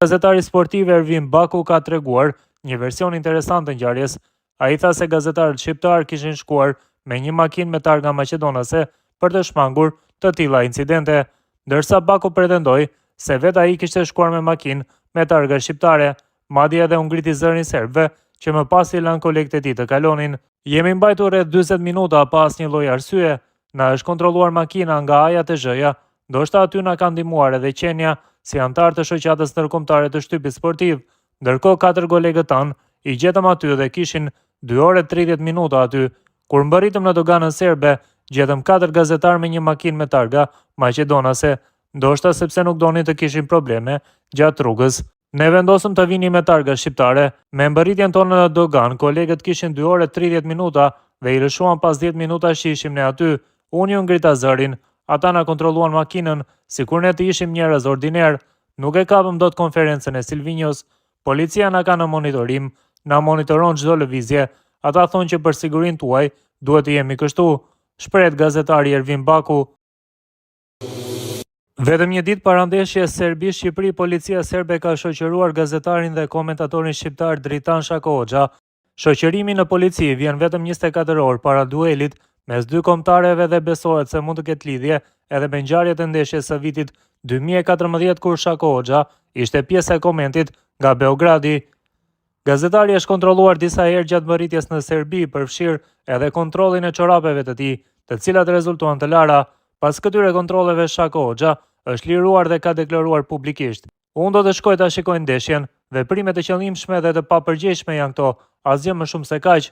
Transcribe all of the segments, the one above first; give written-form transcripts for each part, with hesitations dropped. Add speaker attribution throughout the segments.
Speaker 1: Gazetari sportiv Ervin Baku ka treguar një version interesant të ngjarjes. Ai tha se gazetarët shqiptar kishin shkuar me një makinë me targa maqedonase për të shmangur të tilla incidente, ndërsa Baku pretendoi se vetë ai kishte shkuar me makinë me targa shqiptare, madje edhe u ngriti zërin serbëve që më pas i lanë kolegët e tij të kalonin. Jemi mbajtur rreth 40 minuta pa asnjë lloj arsye, na është kontrolluar makina nga A-ja te Z-ja, ndoshta aty na ka ndihmuar edhe qenia si antar të shoqatës ndërkombëtare të shtypit sportiv, ndërkohë 4 kolegët tanë i gjetëm aty dhe kishin 2 orë 30 minuta aty. Kur mbërritëm në doganën serbe, gjetëm 4 gazetar me një makinë me targa maqedonase, ndoshta sepse nuk donin të kishin probleme gjatë rrugës. Ne vendosëm të vini me targa shqiptare. Me mbërritjen tonë në dogan, kolegët kishin 2 orë 30 minuta dhe i lëshuan pas 10 minuta që ishim ne aty. Unë ju ngrita zërin, ata na kontrolluan makinën, sikur ne të ishim njerëz ordiner. Nuk e kapëm dot konferencën e Silvinjos. Policia na ka në monitorim, na monitoron çdo lëvizje. Ata thonë që për sigurinë tuaj duhet të jemi kështu, shpreh gazetari Ervin Baku. Vetëm një ditë para ndeshjes Serbi-Shqipëri, policia serbe ka shoqëruar gazetarin dhe komentatorin shqiptar Dritan Shako Hoxha. Shoqërimi në polici vjen vetëm 24 orë para duelit mes dy kombëtarëve dhe besohet se mund të ketë lidhje edhe me ngjarjet e ndeshjes së vitit 2014 kur Shako Hoxha ishte pjesë e komentit nga Beogradi. Gazetari është kontrolluar disa herë gjatë mbërritjes në Serbi, përfshirë edhe kontrollin e çorapeve të tij, të cilat rezultuan të lara. Pas këtyre kontrolleve Shako Hoxha është liruar dhe ka deklaruar publikisht: "Unë do të shkoj ta shikoj ndeshjen, veprimet e qëllimshme dhe të papërgjegjshme janë këto, asgjë më shumë se kaq."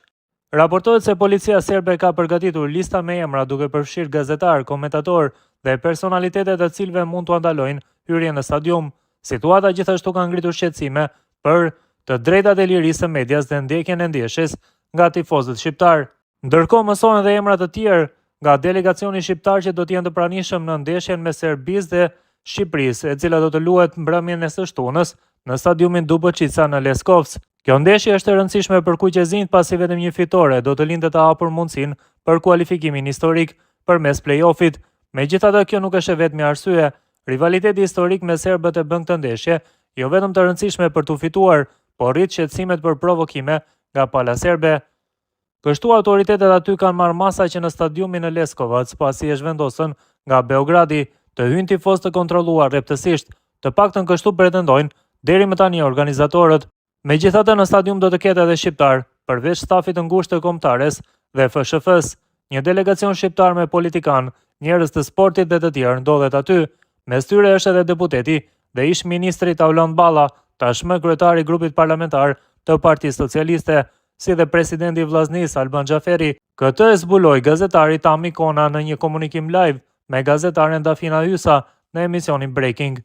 Speaker 1: Raportohet se policia serbe ka përgatitur lista me emra duke përfshirë gazetar, komentator dhe personalitete të cilëve mund t'u ndalojnë hyrjen në stadium. Situata gjithashtu ka ngritur shqetësime për të drejtat e lirisë së medias dhe ndjekjen e ndeshjes nga tifozët shqiptar. Ndërkohë mësohen dhe emra të tjerë nga delegacioni shqiptar që do të jenë të pranishëm në ndeshjen me Serbisë dhe Shqipërisë, e cila do të luhet mbrëmjen e së shtunës në stadiumin Dubocica në Leskovc. Kjo ndeshje është e rëndësishme për kuqezinjt pasi vetëm një fitore do të lindë të hapur mundësinë për kualifikimin historik përmes play-offit. Megjithatë, kjo nuk është vetëm arsye. Rivaliteti historik me serbët e bën këtë ndeshje jo vetëm të rëndësishme për të fituar, por rrit shqetësimet për provokime nga pala serbe. Kështu autoritetet aty kanë marrë masa që në stadiumin në Leskovac, pasi është vendosën nga Beogradi, të hyjnë tifozë të kontrolluar rreptësisht, të paktën kështu pretendojnë deri më tani organizatorët. Megjithatë, në stadium do të ketë edhe shqiptar, përveç stafit të ngushtë të kombëtares dhe FSHF-s. Një delegacion shqiptar me politikan, njerëz të sportit dhe të tjerë ndodhet aty. Mes tyre është edhe deputeti dhe ish ministri Tauland Balla, tashmë kryetari i grupit parlamentar të Partisë Socialiste, si dhe presidenti i vllaznisë Alban Xhaferi. Këtë e zbuloi gazetari Tami Kona në një komunikim live me gazetaren Dafina Hysa në emisionin Breaking.